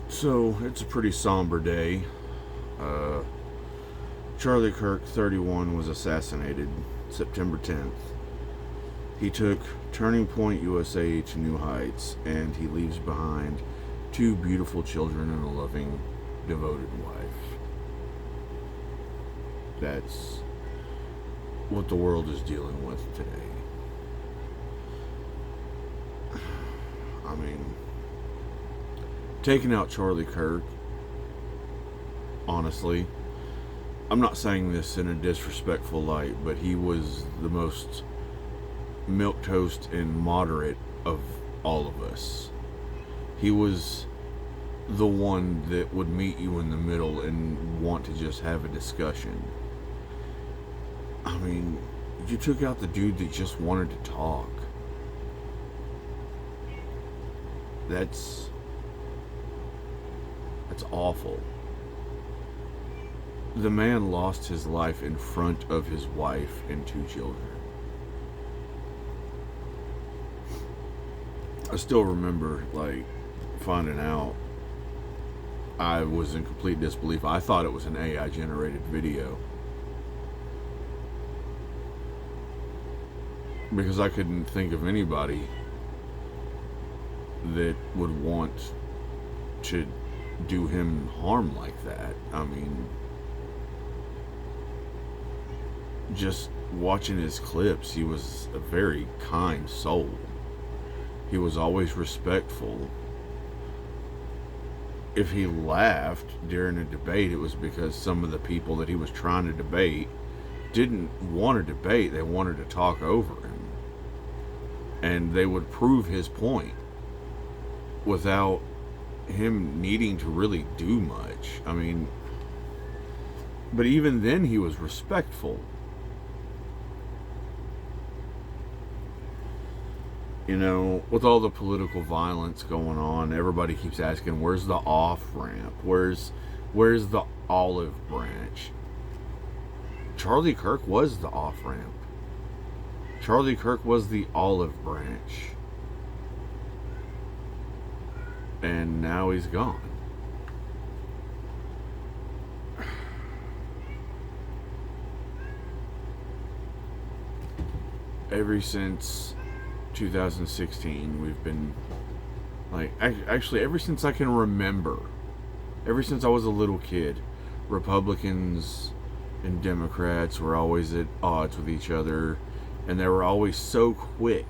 So it's a pretty somber day. Uh, Charlie Kirk, 31, was assassinated September 10th. He took Turning Point USA to new heights, and he leaves behind two beautiful children and a loving, devoted wife. That's what the world is dealing with today. I mean, taking out Charlie Kirk, honestly, I'm not saying this in a disrespectful light, but he was the most milquetoast and moderate of all of us. He was the one that would meet you in the middle and want to just have a discussion. I mean, you took out the dude that just wanted to talk. That's awful. The man lost his life in front of his wife and two children. I still remember, finding out. I was in complete disbelief. I thought it was an AI generated video. Because I couldn't think of anybody that would want to do him harm like that. I mean, just watching his clips, he was a very kind soul. He was always respectful. If he laughed during a debate, it was because some of the people that he was trying to debate didn't want to debate. They wanted to talk over him. And they would prove his point without him needing to really do much. I mean, but even then he was respectful. You know, with all the political violence going on, everybody keeps asking, where's the off-ramp? Where's the olive branch? Charlie Kirk was the off-ramp. Charlie Kirk was the olive branch. And now he's gone. Ever since 2016, we've been, actually, ever since I can remember, ever since I was a little kid, Republicans and Democrats were always at odds with each other, and they were always so quick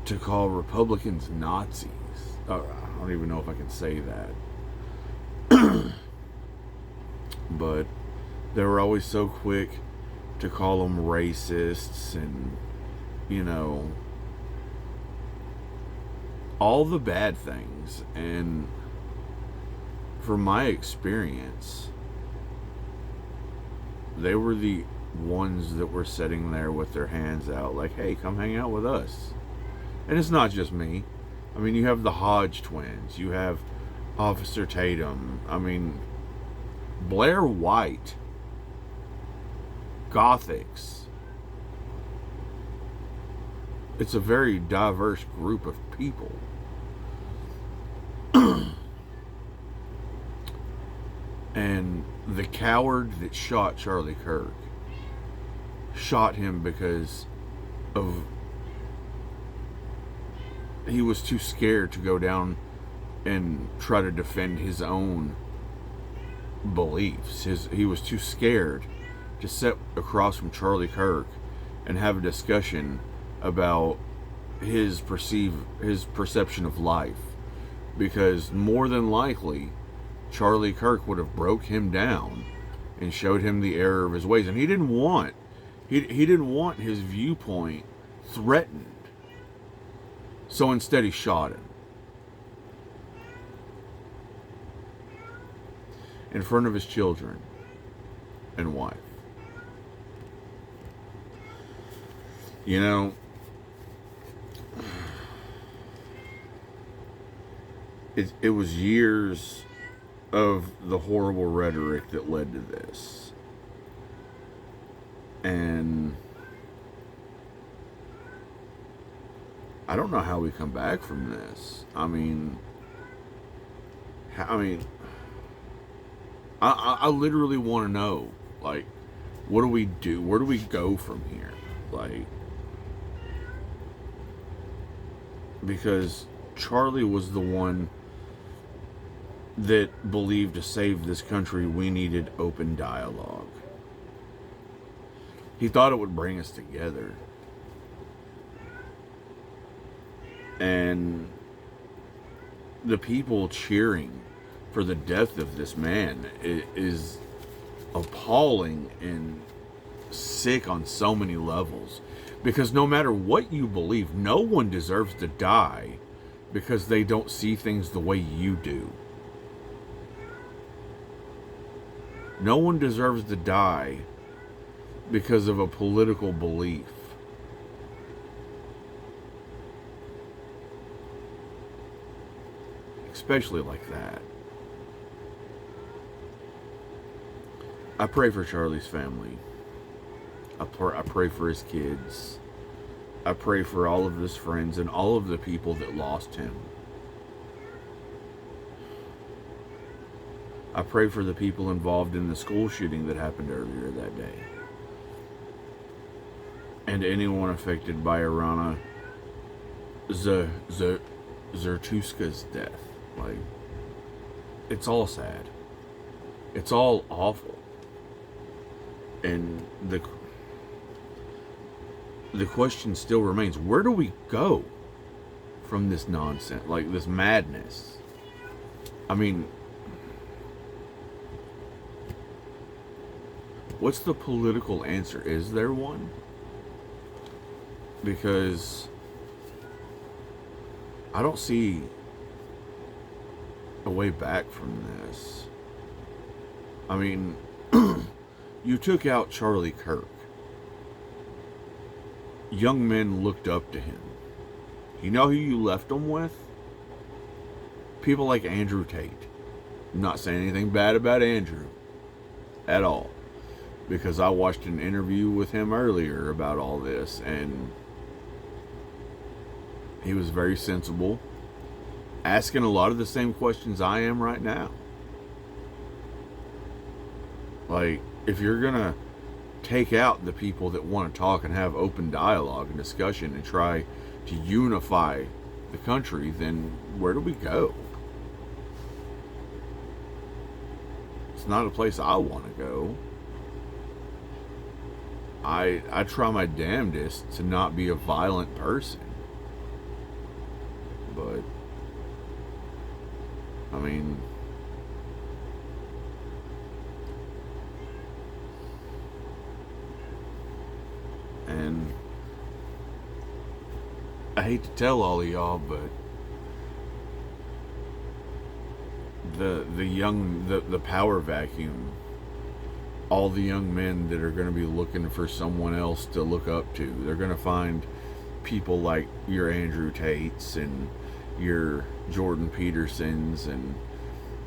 to call Republicans Nazis. I don't even know if I can say that. But they were always so quick to call them racists and, you know, all the bad things. And from my experience, they were the ones that were sitting there with their hands out like, hey, come hang out with us. And it's not just me. I mean, you have the Hodge twins. You have Officer Tatum. I mean, Blair White. Gothics. It's a very diverse group of people. And the coward that shot Charlie Kirk shot him because of he was too scared to go down and try to defend his own beliefs. He was too scared to sit across from Charlie Kirk and have a discussion about his perception of life, because more than likely Charlie Kirk would have broke him down and showed him the error of his ways, and he didn't want his viewpoint threatened. So instead he shot him in front of his children and wife. You know, it was years of the horrible rhetoric that led to this. And I don't know how we come back from this. I mean, I mean, I literally want to know, like, what do we do? Where do we go from here? Like, because Charlie was the one that believed to save this country, we needed open dialogue. He thought it would bring us together. And the people cheering for the death of this man is appalling and sick on so many levels. Because no matter what you believe, no one deserves to die because they don't see things the way you do. No one deserves to die because of a political belief. Especially like that. I pray for Charlie's family. I pray for his kids. I pray for all of his friends and all of the people that lost him. I pray for the people involved in the school shooting that happened earlier that day. And anyone affected by Irana Zertuska's death. Like, it's all sad. It's all awful. And the question still remains, where do we go from this nonsense, like this madness? I mean, what's the political answer? Is there one? Because I don't see a way back from this. I mean, you took out Charlie Kirk. Young men looked up to him. You know who you left them with? People like Andrew Tate. I'm not saying anything bad about Andrew at all, because I watched an interview with him earlier about all this, and he was very sensible, asking a lot of the same questions I am right now. Like, if you're gonna take out the people that want to talk and have open dialogue and discussion and try to unify the country, then where do we go? It's not a place I want to go. I try my damnedest to not be a violent person. But, I mean, and I hate to tell all of y'all, but the power vacuum, all the young men that are going to be looking for someone else to look up to, they're going to find people like your Andrew Tates and your Jordan Petersons and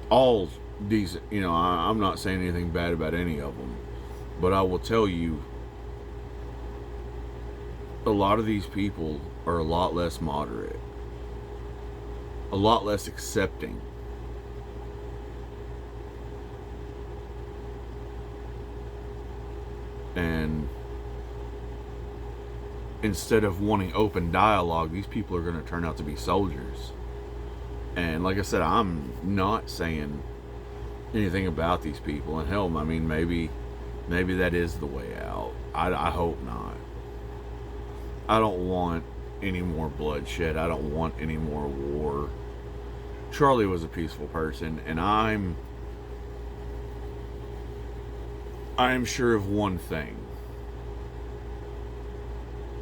all decent. You know, I'm not saying anything bad about any of them, but I will tell you, a lot of these people are a lot less moderate, a lot less accepting. And instead of wanting open dialogue, these people are going to turn out to be soldiers. And like I said, I'm not saying anything about these people. And hell, I mean, maybe that is the way out. I hope not. I don't want any more bloodshed. I don't want any more war. Charlie was a peaceful person, and I'm sure of one thing.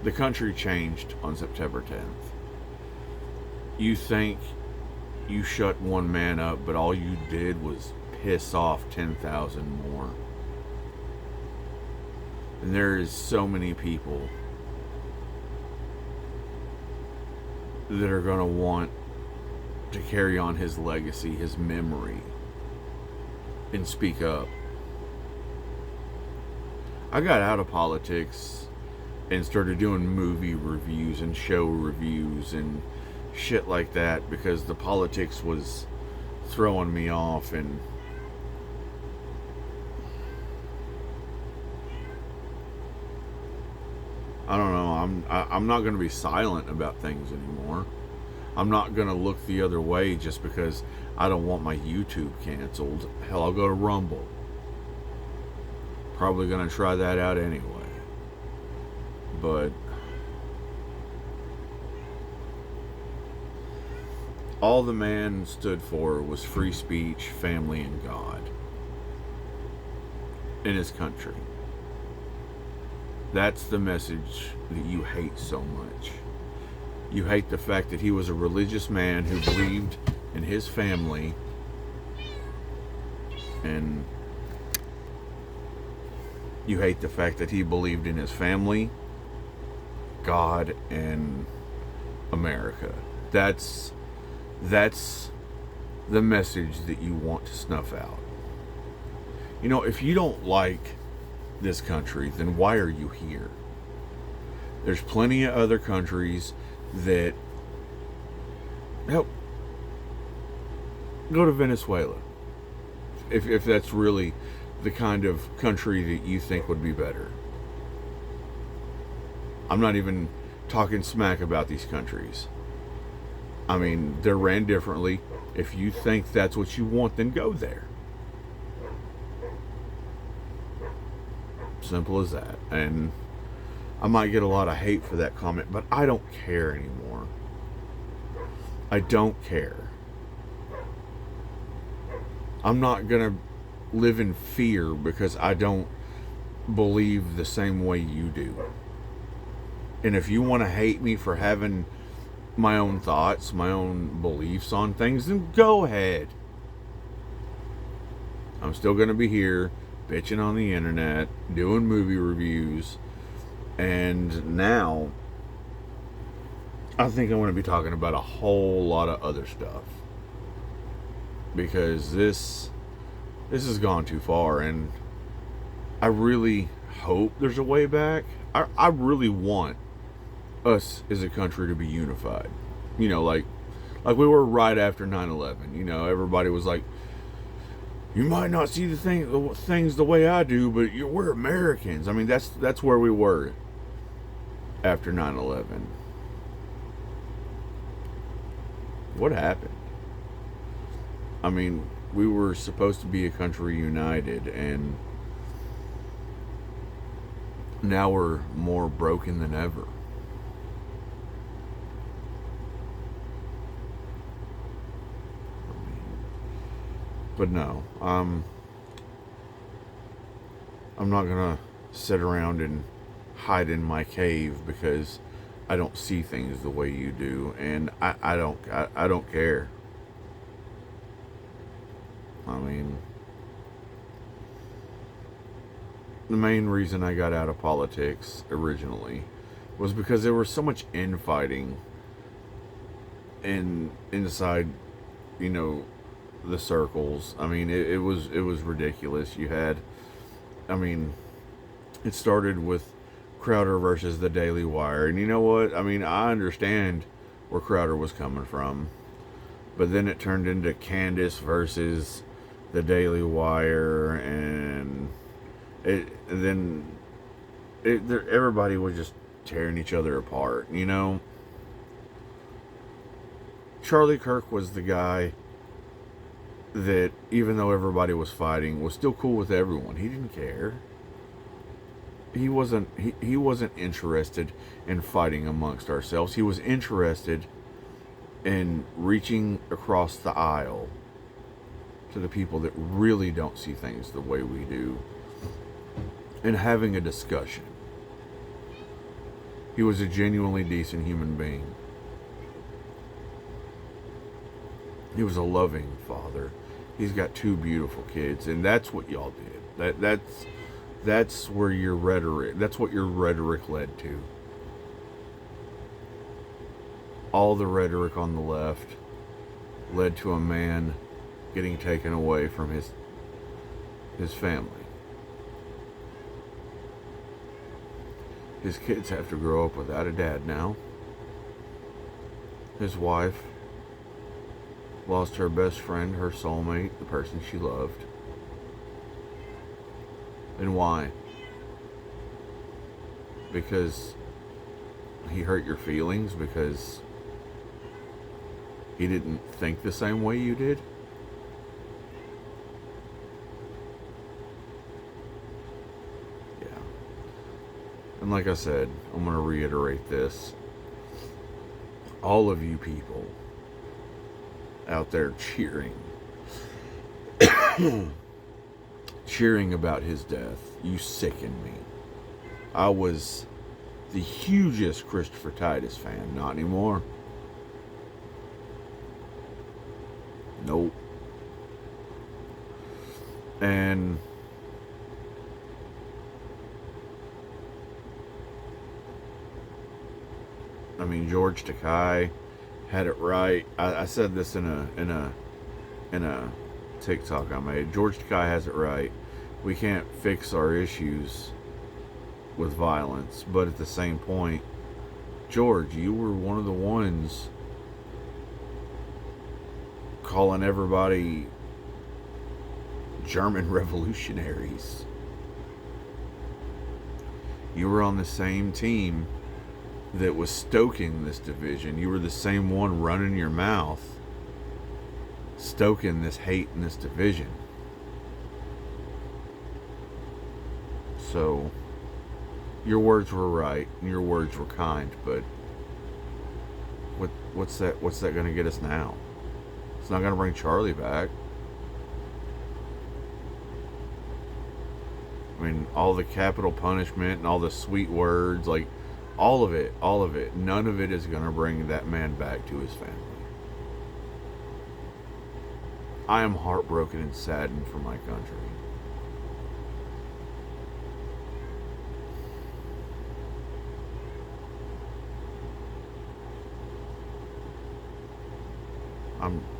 The country changed on September 10th. You think you shut one man up, but all you did was piss off 10,000 more. And there is so many people that are going to want to carry on his legacy, his memory, and speak up. I got out of politics and started doing movie reviews and show reviews and shit like that because the politics was throwing me off, and I don't know. I'm not going to be silent about things anymore. I'm not going to look the other way just because I don't want my YouTube canceled. Hell, I'll go to Rumble. Probably going to try that out anyway. But all the man stood for was free speech, family, and God in his country. That's the message that you hate so much. You hate the fact that he was a religious man who believed in his family, and you hate the fact that he believed in his family, God, and America. That's the message that you want to snuff out. You know, if you don't like this country, then why are you here? There's plenty of other countries that help. Go to Venezuela if that's really the kind of country that you think would be better. I'm not even talking smack about these countries. I mean, they're ran differently. If you think that's what you want, then go there. Simple as that. And I might get a lot of hate for that comment, but I don't care anymore. I don't care. I'm not going to live in fear because I don't believe the same way you do. And if you want to hate me for having my own thoughts, my own beliefs on things, then go ahead. I'm still going to be here bitching on the internet, doing movie reviews, and now I think I'm going to be talking about a whole lot of other stuff, because this has gone too far, and I really hope there's a way back. I really want us as a country to be unified. You know, like we were right after 9/11. You know, everybody was like, you might not see the things the way I do, but we're Americans. I mean, that's where we were after 9/11. What happened? I mean, we were supposed to be a country united, and now we're more broken than ever. But no, I'm not gonna sit around and hide in my cave because I don't see things the way you do, and I don't care. I mean, the main reason I got out of politics originally was because there was so much infighting inside, you know, the circles. I mean, it was ridiculous. You had, I mean, it started with Crowder versus the Daily Wire, and you know what? I mean, I understand where Crowder was coming from, but then it turned into Candace versus the Daily Wire, and everybody was just tearing each other apart. You know, Charlie Kirk was the guy that, even though everybody was fighting, was still cool with everyone. He didn't care. He wasn't interested in fighting amongst ourselves. He was interested in reaching across the aisle to the people that really don't see things the way we do, and having a discussion. He was a genuinely decent human being. He was a loving father. He's got 2 beautiful kids, and that's what y'all did. That's where your rhetoric. That's what your rhetoric led to. All the rhetoric on the left led to a man getting taken away from his family. His kids have to grow up without a dad now. His wife lost her best friend, her soulmate, the person she loved. And why? Because he hurt your feelings? Because he didn't think the same way you did? Yeah. And like I said, I'm going to reiterate this. All of you people out there cheering about his death, you sicken me. I was the hugest Christopher Titus fan. Not anymore. Nope. And I mean, George Takei had it right. I said this in a TikTok I made. George Takei has it right. We can't fix our issues with violence, but at the same point, George, you were one of the ones calling everybody German revolutionaries. You were on the same team that was stoking this division. You were the same one running your mouth, stoking this hate and this division. So, your words were right and your words were kind, but what's that going to get us now? It's not going to bring Charlie back. I mean, all the capital punishment and all the sweet words, like all of it, none of it is going to bring that man back to his family. I am heartbroken and saddened for my country.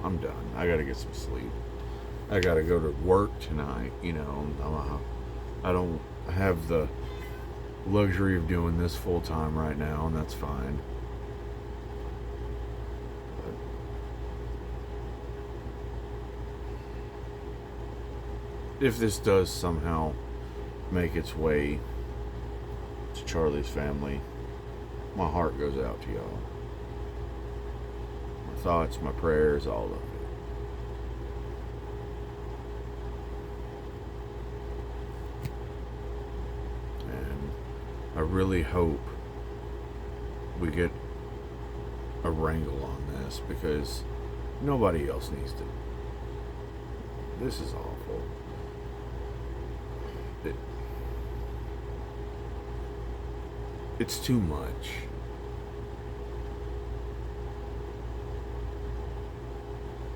I'm done. I gotta get some sleep. I gotta go to work tonight. You know, I don't have the luxury of doing this full time right now, and that's fine. But if this does somehow make its way to Charlie's family, my heart goes out to y'all. My thoughts, my prayers, all of it. And I really hope we get a wrangle on this, because nobody else needs to. This is awful. It's too much.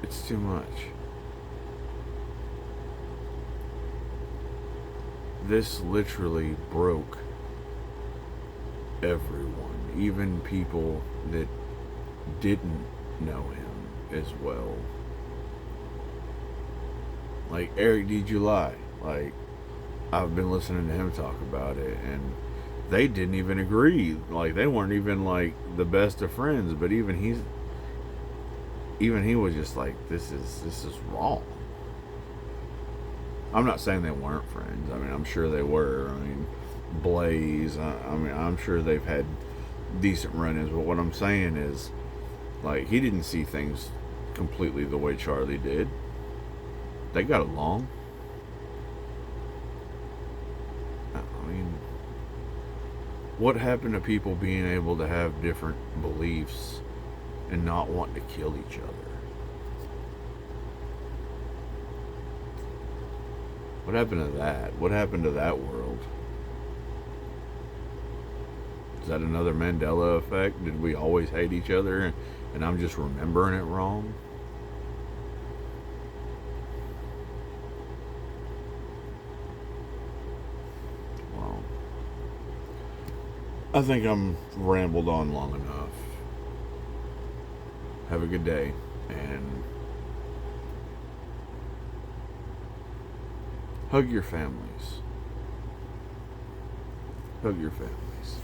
It's too much. This literally broke everyone, even people that didn't know him as well. Like Eric D. July. Like, I've been listening to him talk about it, and they didn't even agree. Like, they weren't even like the best of friends, but even he was just like, this is wrong. I'm not saying they weren't friends. I mean, I'm sure they were. I mean, Blaze, I mean, I'm sure they've had decent run-ins, but what I'm saying is, like, he didn't see things completely the way Charlie did. They got along. I mean, what happened to people being able to have different beliefs and not wanting to kill each other? What happened to that? What happened to that world? Is that another Mandela effect? Did we always hate each other and I'm just remembering it wrong? Well, I think I'm rambled on long enough. Have a good day, and hug your families. Hug your families.